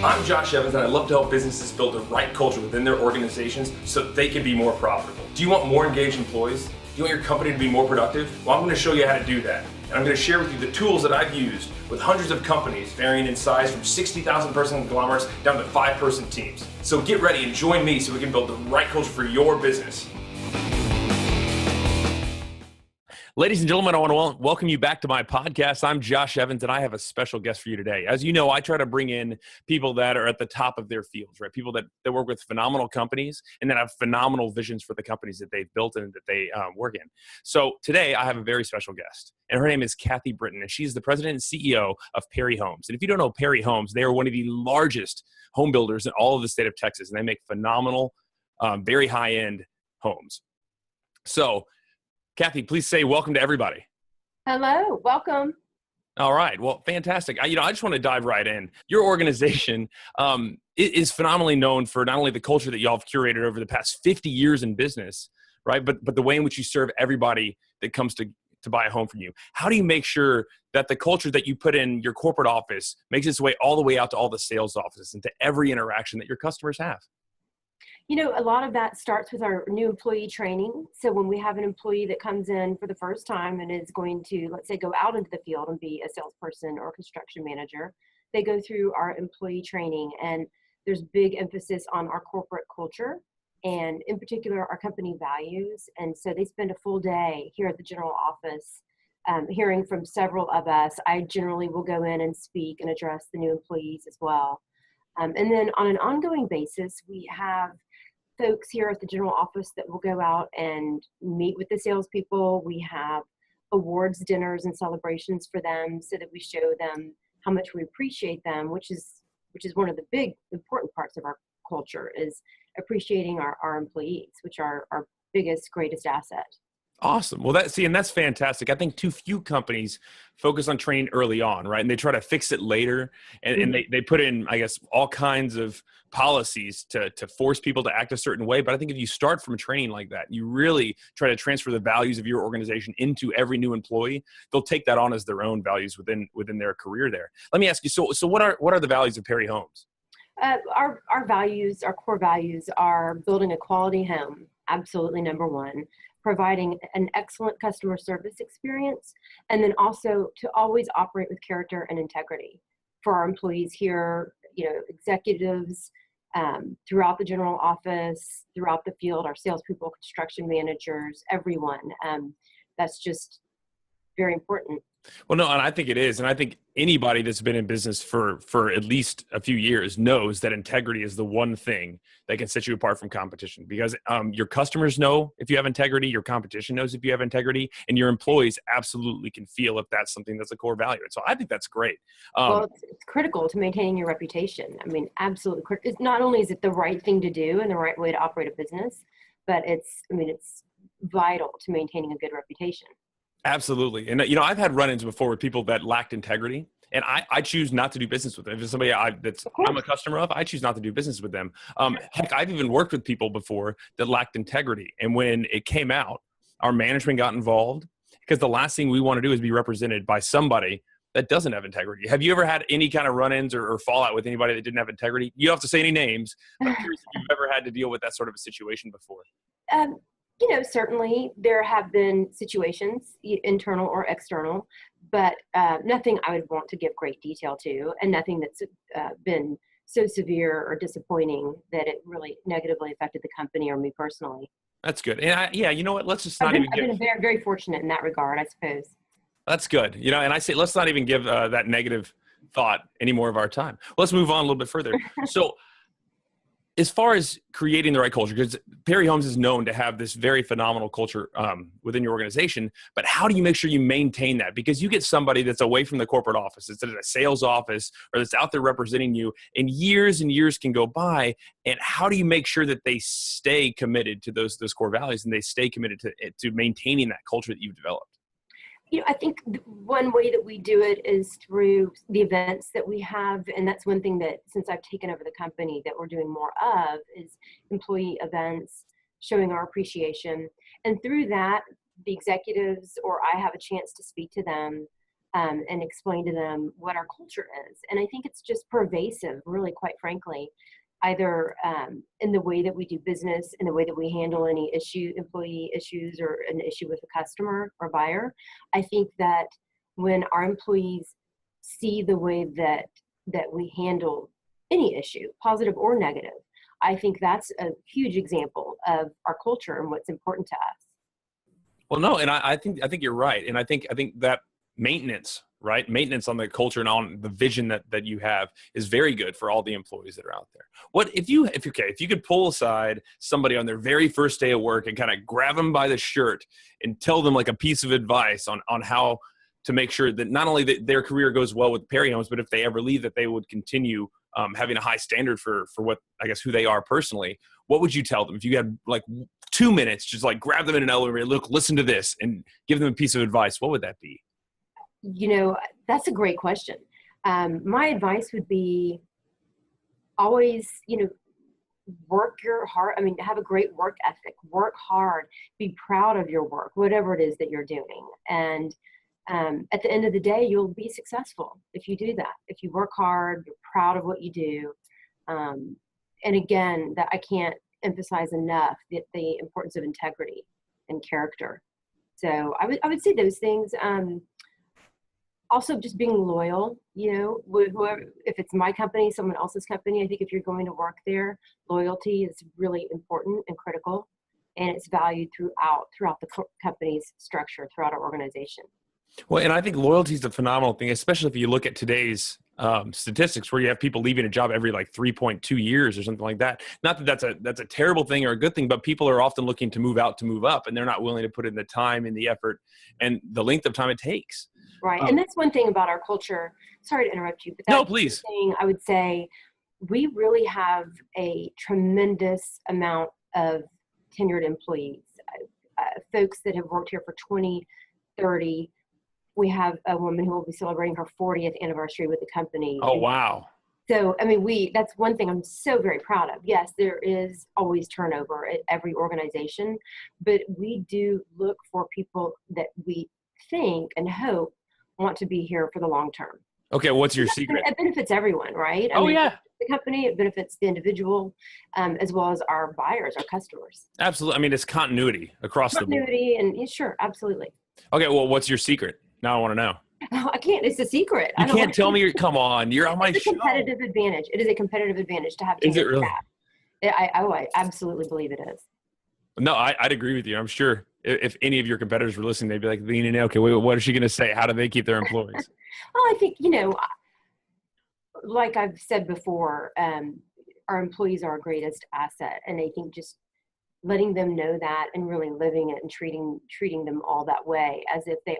I'm Josh Evans, and I love to help businesses build the right culture within their organizations so they can be more profitable. Do you want more engaged employees? Do you want your company to be more productive? Well, I'm going to show you how to do that. And I'm going to share with you the tools that I've used with hundreds of companies varying in size from 60,000 person conglomerates down to 5-person teams. So get ready and join me so we can build the right culture for your business. Ladies and gentlemen, I want to welcome you back to my podcast. I'm Josh Evans, and I have a special guest for you today. As you know, I try to bring in people that are at the top of their fields, right? People that work with phenomenal companies and that have phenomenal visions for the companies that they've built and that they work in. So today, I have a very special guest, and her name is Kathy Britton, and she's the president and CEO of Perry Homes. And if you don't know Perry Homes, they are one of the largest home builders in all of the state of Texas, and they make phenomenal, very high-end homes. So, Kathy, please say welcome to everybody. Hello, welcome. All right. Well, fantastic. I just want to dive right in. Your organization is phenomenally known for not only the culture that y'all have curated over the past 50 years in business, right? But the way in which you serve everybody that comes to buy a home from you. How do you make sure that the culture that you put in your corporate office makes its way all the way out to all the sales offices and to every interaction that your customers have? You know, a lot of that starts with our new employee training. So when we have an employee that comes in for the first time and is going to, let's say, go out into the field and be a salesperson or a construction manager, they go through our employee training, and there's big emphasis on our corporate culture and in particular our company values. And so they spend a full day here at the general office hearing from several of us. I generally will go in and speak and address the new employees as well. And then on an ongoing basis, we have folks here at the general office that will go out and meet with the salespeople. We have awards dinners and celebrations for them so that we show them how much we appreciate them, which is one of the big important parts of our culture, is appreciating our employees, which are our biggest, greatest asset. Awesome. Well, that's fantastic. I think too few companies focus on training early on, right? And they try to fix it later. And they put in, I guess, all kinds of policies to force people to act a certain way. But I think if you start from training like that, you really try to transfer the values of your organization into every new employee, they'll take that on as their own values within their career there. Let me ask you, so what are the values of Perry Homes? Our values, our core values are building a quality home, absolutely number one, providing an excellent customer service experience, and then also to always operate with character and integrity for our employees here, you know, executives, throughout the general office, throughout the field, our salespeople, construction managers, everyone. That's just very important. Well, no, and I think it is. And I think anybody that's been in business for at least a few years knows that integrity is the one thing that can set you apart from competition, because your customers know if you have integrity, your competition knows if you have integrity, and your employees absolutely can feel if that's something that's a core value. And so I think that's great. Well, it's critical to maintaining your reputation. I mean, absolutely. It's not only is it the right thing to do and the right way to operate a business, but it's vital to maintaining a good reputation. Absolutely. And, you know, I've had run-ins before with people that lacked integrity, and I choose not to do business with them. If it's somebody I'm a customer of, I choose not to do business with them. Heck, I've even worked with people before that lacked integrity. And when it came out, our management got involved, because the last thing we want to do is be represented by somebody that doesn't have integrity. Have you ever had any kind of run-ins or fallout with anybody that didn't have integrity? You don't have to say any names, but I'm curious if you've ever had to deal with that sort of a situation before. You know, certainly there have been situations, internal or external, but nothing I would want to give great detail to, and nothing that's been so severe or disappointing that it really negatively affected the company or me personally. That's good. And you know what? Let's just I've been very, very fortunate in that regard, I suppose. That's good. You know, and I say, let's not even give that negative thought any more of our time. Let's move on a little bit further. So, as far as creating the right culture, because Perry Homes is known to have this very phenomenal culture within your organization, but how do you make sure you maintain that? Because you get somebody that's away from the corporate office, that's at a sales office, or that's out there representing you, and years can go by. And how do you make sure that they stay committed to those core values, and they stay committed to maintaining that culture that you've developed? You know, I think one way that we do it is through the events that we have. And that's one thing that, since I've taken over the company, that we're doing more of, is employee events, showing our appreciation. And through that, the executives or I have a chance to speak to them and explain to them what our culture is. And I think it's just pervasive, really, quite frankly, either in the way that we do business, in the way that we handle any employee issues, or an issue with a customer or buyer. I think that when our employees see the way that we handle any issue, positive or negative, I think that's a huge example of our culture and what's important to us. Well, no, and I think you're right, and I think that maintenance on the culture and on the vision that you have is very good for all the employees that are out there. What if you could pull aside somebody on their very first day of work and kind of grab them by the shirt and tell them like a piece of advice on how to make sure that not only that their career goes well with Perry Homes, but if they ever leave, that they would continue having a high standard for what, I guess, who they are personally. What would you tell them if you had like 2 minutes, just like grab them in an elevator, listen to this, and give them a piece of advice? What would that be? That's a great question. My advice would be always, work your heart. Have a great work ethic, work hard, be proud of your work, whatever it is that you're doing. And at the end of the day, you'll be successful if you do that. If you work hard, you're proud of what you do. And again, that I can't emphasize enough the importance of integrity and character. So I would say those things. Also, just being loyal, with whoever, if it's my company, someone else's company, I think if you're going to work there, loyalty is really important and critical, and it's valued throughout the company's structure, throughout our organization. Well, and I think loyalty is a phenomenal thing, especially if you look at today's statistics where you have people leaving a job every like 3.2 years or something like that. Not that that's a terrible thing or a good thing, but people are often looking to move out to move up, and they're not willing to put in the time and the effort and the length of time it takes. Right. And that's one thing about our culture. Sorry to interrupt you, but that's no, please. One thing I would say, we really have a tremendous amount of tenured employees, folks that have worked here for 20, 30. We have a woman who will be celebrating her 40th anniversary with the company. Oh, wow. So, that's one thing I'm so very proud of. Yes, there is always turnover at every organization, but we do look for people that we think and hope want to be here for the long term. Okay, what's your secret? It benefits everyone, right? Yeah. The company, it benefits the individual, as well as our buyers, our customers. Absolutely. It's continuity across the board. Continuity, and sure, absolutely. Okay, well, what's your secret? Now I want to know. Oh, I can't. It's a secret. You can't tell me. Come on, you're on my show. It's a competitive advantage. It is a competitive advantage to have. Is it really? I absolutely believe it is. No, I'd agree with you. I'm sure if any of your competitors were listening, they'd be like, leaning in, okay, wait, what is she going to say? How do they keep their employees? Well, I think, like I've said before, our employees are our greatest asset. And I think just letting them know that and really living it and treating them all that way as if they're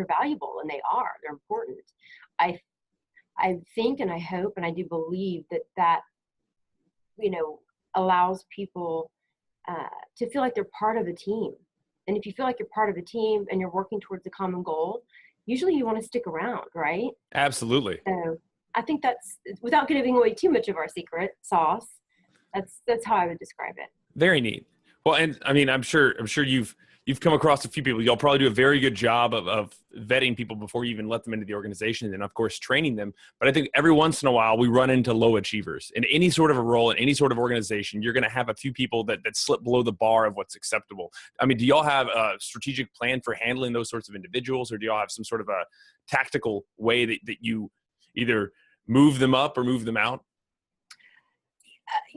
valuable, and they're important. I think, and I hope, and I do believe that allows people to feel like they're part of a team. And if you feel like you're part of a team and you're working towards a common goal, usually you want to stick around, right? Absolutely. So I think that's, without giving away too much of our secret sauce, that's how I would describe it. Very neat. Well, and I'm sure you've come across a few people. Y'all probably do a very good job of vetting people before you even let them into the organization, and of course training them. But I think every once in a while we run into low achievers in any sort of a role, in any sort of organization. You're going to have a few people that slip below the bar of what's acceptable. Do y'all have a strategic plan for handling those sorts of individuals, or do y'all have some sort of a tactical way that you either move them up or move them out?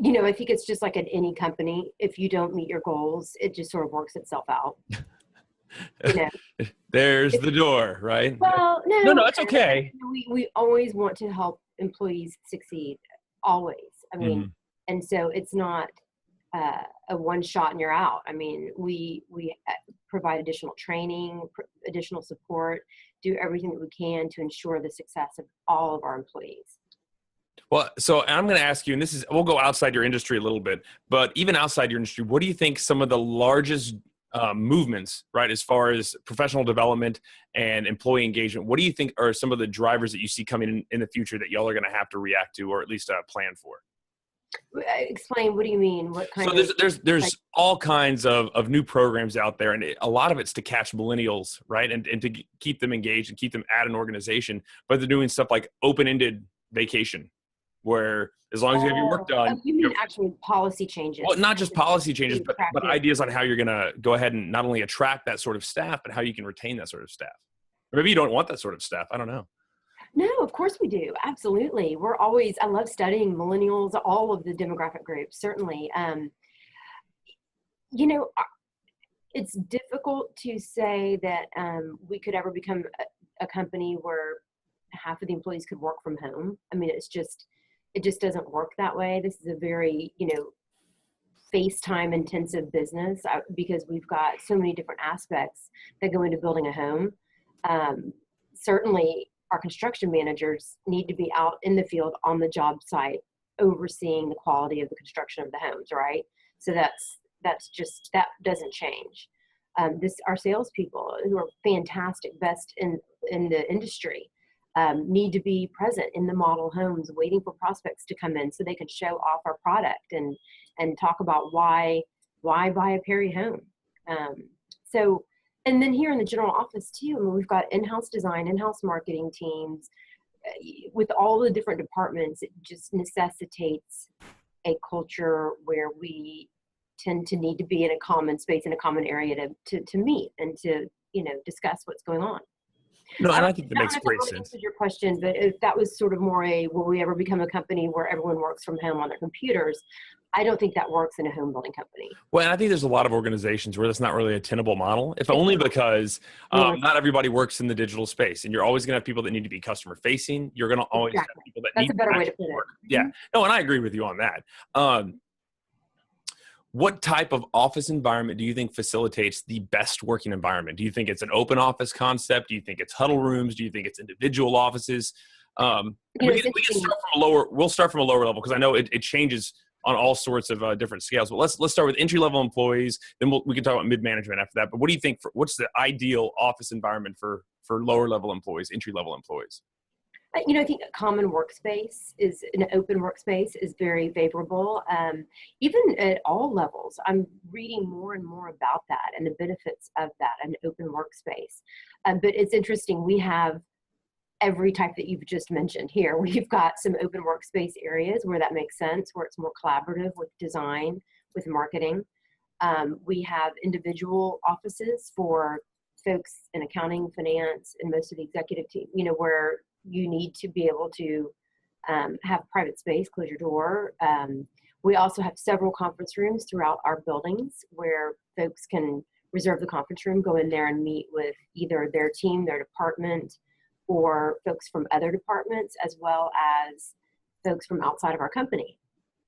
I think it's just like at any company. If you don't meet your goals, it just sort of works itself out. There's the door, right? Well, no, it's okay. We always want to help employees succeed, always. And so it's not a one shot and you're out. We provide additional training, additional support, do everything that we can to ensure the success of all of our employees. Well, so I'm going to ask you, and we'll go outside your industry a little bit, but even outside your industry, what do you think some of the largest movements, right, as far as professional development and employee engagement, what do you think are some of the drivers that you see coming in the future that y'all are going to have to react to, or at least plan for? Explain, what do you mean? What kind So of? there's Like, all kinds of new programs out there, and a lot of it's to catch millennials, right? And to keep them engaged and keep them at an organization. But they're doing stuff like open-ended vacation, where as long as you have your work done, you mean actually policy changes? well, not just policy changes, to but attract it. ideas on how you're going to go ahead and not only attract that sort of staff, but how you can retain that sort of staff. Or maybe you don't want that sort of staff. I don't know. No, of course we do. Absolutely. I love studying millennials, all of the demographic groups, certainly. You know, it's difficult to say that we could ever become a company where half of the employees could work from home. I mean, it just doesn't work that way. This is a very, FaceTime intensive business because we've got so many different aspects that go into building a home. Certainly, our construction managers need to be out in the field on the job site, overseeing the quality of the construction of the homes, right? So that doesn't change. Our salespeople, who are fantastic, best in the industry, need to be present in the model homes, waiting for prospects to come in so they can show off our product and talk about why buy a Perry home. And then here in the general office too, I mean, we've got in-house design, in-house marketing teams. With all the different departments, it just necessitates a culture where we tend to need to be in a common space, in a common area to meet and to, discuss what's going on. No, and I think that makes great sense. Answered your question, but if that was sort of more will we ever become a company where everyone works from home on their computers? I don't think that works in a home building company. Well, and I think there's a lot of organizations where that's not really a tenable model, if only because not everybody works in the digital space, and you're always going to have people that need to be customer facing. You're going to always have people that need a better to way to put it. work. Yeah, no, and I agree with you on that. What type of office environment do you think facilitates the best working environment? Do you think it's an open office concept? Do you think it's huddle rooms? Do you think it's individual offices? We can start from a lower. We'll start from a lower level because I know it changes on all sorts of different scales. But let's start with entry level employees. Then we can talk about mid management after that. But what do you think? What's the ideal office environment for lower level employees, entry level employees? I think a common workspace is an open workspace is very favorable. Even at all levels, I'm reading more and more about that and the benefits of that, an open workspace. But it's interesting. We have every type that you've just mentioned here. We've got some open workspace areas where that makes sense, where it's more collaborative with design, with marketing. We have individual offices for folks in accounting, finance, and most of the executive team, where you need to be able to have private space, close your door. We also have several conference rooms throughout our buildings where folks can reserve the conference room, go in there and meet with either their team, their department, or folks from other departments, as well as folks from outside of our company.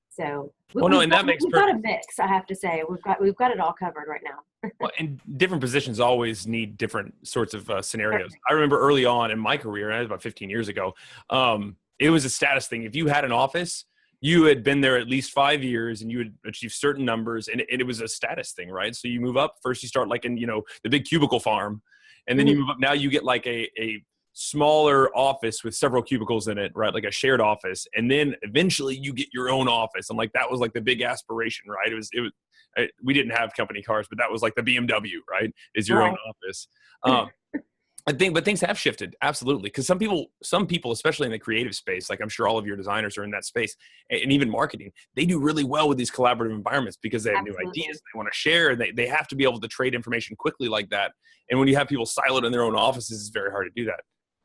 So we've got a mix, I have to say. We've got it all covered right now. Well, and different positions always need different sorts of scenarios. I remember early on in my career, and that was about 15 years ago, it was a status thing. If you had an office, you had been there at least 5 years and you had achieved certain numbers, and it was a status thing, right? So you move up. First you start like in, the big cubicle farm, and then you move up. Now you get like a smaller office with several cubicles in it, right? Like a shared office. And then eventually you get your own office. And like, that was like the big aspiration, right? We didn't have company cars, but that was like the BMW, right? Is your own office. But things have shifted. Absolutely. Cause some people, especially in the creative space, like I'm sure all of your designers are in that space, and even marketing, they do really well with these collaborative environments because they have new ideas they want to share. And they have to be able to trade information quickly like that. And when you have people siloed in their own offices, it's very hard to do that.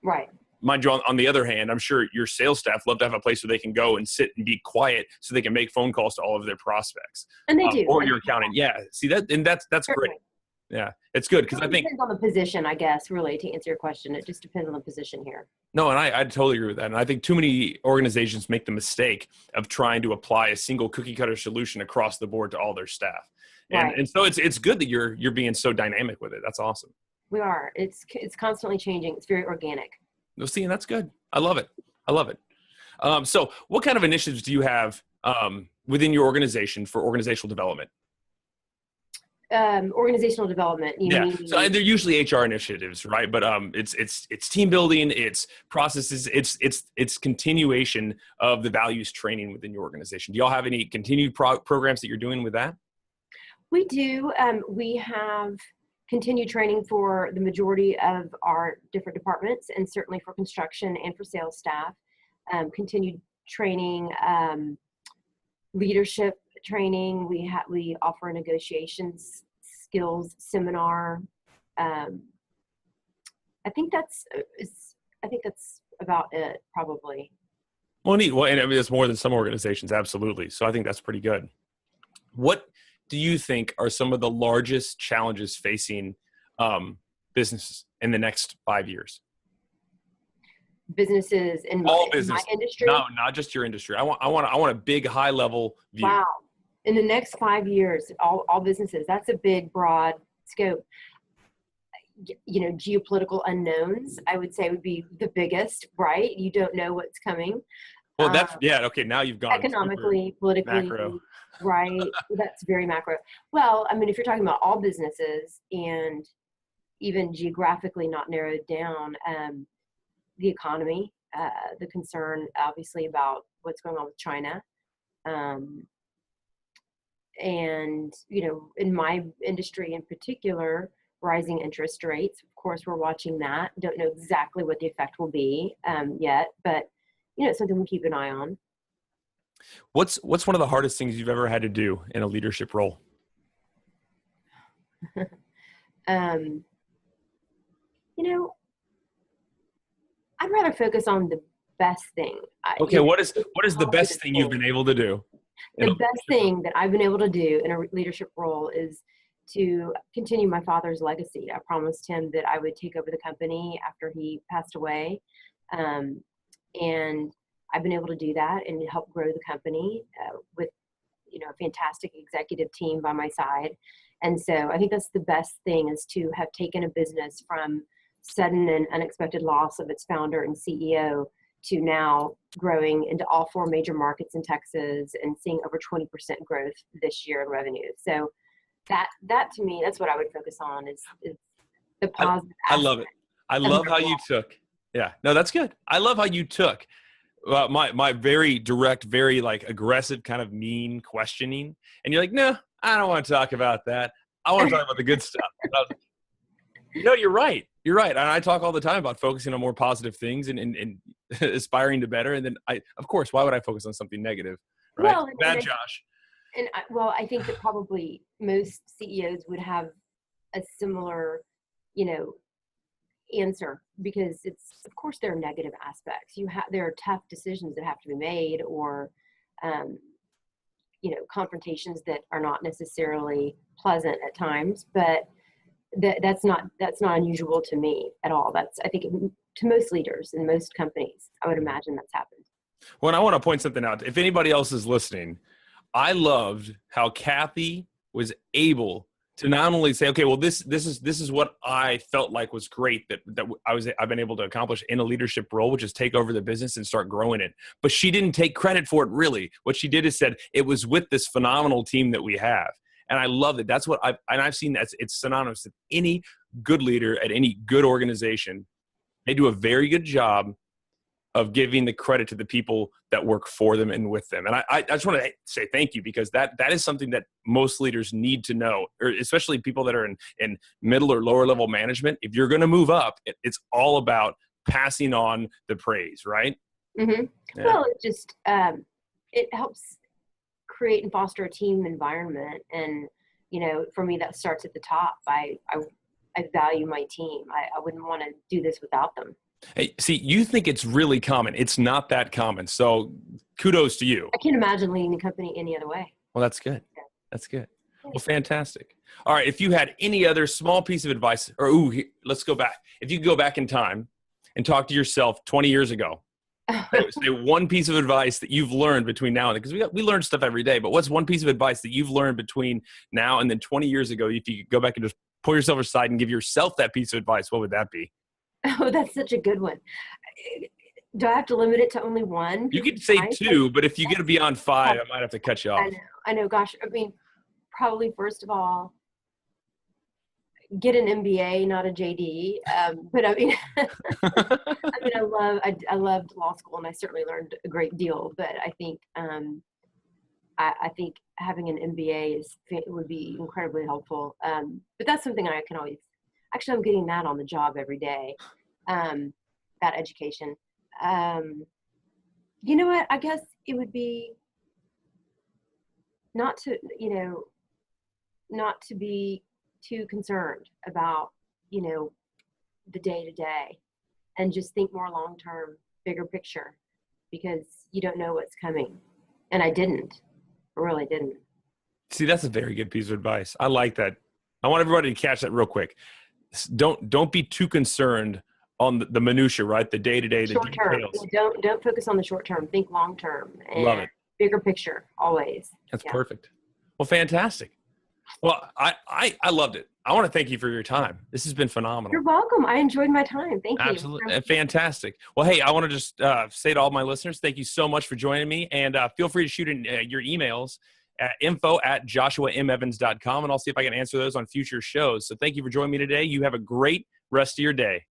Right. Mind you, on the other hand, I'm sure your sales staff love to have a place where they can go and sit and be quiet so they can make phone calls to all of their prospects. And they do. Or your accounting. Yeah. See that? And that's great. Yeah. It's good because I think it depends on the position, I guess, really, to answer your question. It just depends on the position here. No, and I totally agree with that. And I think too many organizations make the mistake of trying to apply a single cookie cutter solution across the board to all their staff. And so it's good that you're being so dynamic with it. That's awesome. We are. It's constantly changing. It's very organic. No, see, and that's good. I love it. So what kind of initiatives do you have within your organization for organizational development? Organizational development. Yeah. So they're usually HR initiatives, right? But it's team building, it's processes, it's continuation of the values training within your organization. Do y'all have any continued programs that you're doing with that? We do. We have continued training for the majority of our different departments, and certainly for construction and for sales staff. Continued training, leadership training. We offer a negotiations skills seminar. I think that's about it, probably. Well, neat. Well, and I mean, it's more than some organizations, absolutely. So I think that's pretty good. What do you think are some of the largest challenges facing businesses in the next 5 years? Businesses in all business, my industry? No, not just your industry. I want a big, high level view. Wow. In the next 5 years, all businesses, that's a big, broad scope. You know, geopolitical unknowns, I would say, would be the biggest, right? You don't know what's coming. Well, that's, okay, now you've gone economically, politically, macro. Right? That's very macro. Well, I mean, if you're talking about all businesses and even geographically not narrowed down, the economy, the concern, obviously, about what's going on with China. And, you know, in my industry in particular, rising interest rates. Of course, we're watching that. Don't know exactly what the effect will be yet, but, you know, it's something we keep an eye on. What's one of the hardest things you've ever had to do in a leadership role? You know, I'd rather focus on the best thing. Okay, what is the best thing you've been able to do? The best thing that I've been able to do in a leadership role is to continue my father's legacy. I promised him that I would take over the company after he passed away. And I've been able to do that and help grow the company with, you know, a fantastic executive team by my side. And so I think that's the best thing, is to have taken a business from sudden and unexpected loss of its founder and CEO to now growing into all 4 major markets in Texas and seeing over 20% growth this year in revenue. So that to me, that's what I would focus on, is the positive I love it. I love how you took. Yeah, no, that's good. I love how you took my very direct, very like aggressive kind of mean questioning. And you're like, no, I don't want to talk about that. I want to talk about the good stuff. You know, you're right. You're right. And I talk all the time about focusing on more positive things and aspiring to better. And then of course, why would I focus on something negative? Right? Well, Bad Josh. And I think that probably most CEOs would have a similar, you know, answer, because it's, of course, there are negative aspects. There are tough decisions that have to be made, or, you know, confrontations that are not necessarily pleasant at times, but that's not unusual to me at all. I think to most leaders in most companies, I would imagine that's happened. Well, and I want to point something out. If anybody else is listening, I loved how Kathy was able to not only say, okay, well, this is what I felt like was great that I've been able to accomplish in a leadership role, which is take over the business and start growing it. But she didn't take credit for it, really. What she did is said, it was with this phenomenal team that we have. And I love it. That's what I've seen. It's synonymous with any good leader at any good organization. They do a very good job of giving the credit to the people that work for them and with them. And I just want to say thank you, because that is something that most leaders need to know, or especially people that are in middle or lower level management. If you're going to move up, it's all about passing on the praise, right? Mm-hmm. Yeah. Well, it just, it helps create and foster a team environment. And, you know, for me, that starts at the top. I value my team. I wouldn't want to do this without them. Hey, see, you think it's really common. It's not that common. So kudos to you. I can't imagine leading the company any other way. Well, that's good. That's good. Well, fantastic. All right. If you had any other small piece of advice, or let's go back. If you could go back in time and talk to yourself 20 years ago, say one piece of advice that you've learned between now and then, because we learn stuff every day, but what's one piece of advice that you've learned between now and then 20 years ago? If you could go back and just pull yourself aside and give yourself that piece of advice, what would that be? Oh, that's such a good one. Do I have to limit it to only one? You could say 2, but if you get beyond 5, I might have to cut you off. I know. Gosh, I mean, probably first of all, get an MBA, not a JD. But I mean, I loved law school, and I certainly learned a great deal. But I think I think having an MBA would be incredibly helpful. But that's something I can always. Actually, I'm getting that on the job every day. That education. You know what? I guess it would be not to be too concerned about, the day to day, and just think more long term, bigger picture, because you don't know what's coming. And I really didn't. See, that's a very good piece of advice. I like that. I want everybody to catch that real quick. Don't be too concerned on the minutia, right? The day to day, the Short term. details. Don't focus on the short term. Think long term. Love it. Bigger picture always. That's perfect. Well, fantastic. Well, I loved it. I want to thank you for your time. This has been phenomenal. You're welcome. I enjoyed my time. Thank you. Absolutely. Fantastic. Well, hey, I want to just say to all my listeners, thank you so much for joining me. And feel free to shoot in your emails at info@joshuamevans.com, and I'll see if I can answer those on future shows. So thank you for joining me today. You have a great rest of your day.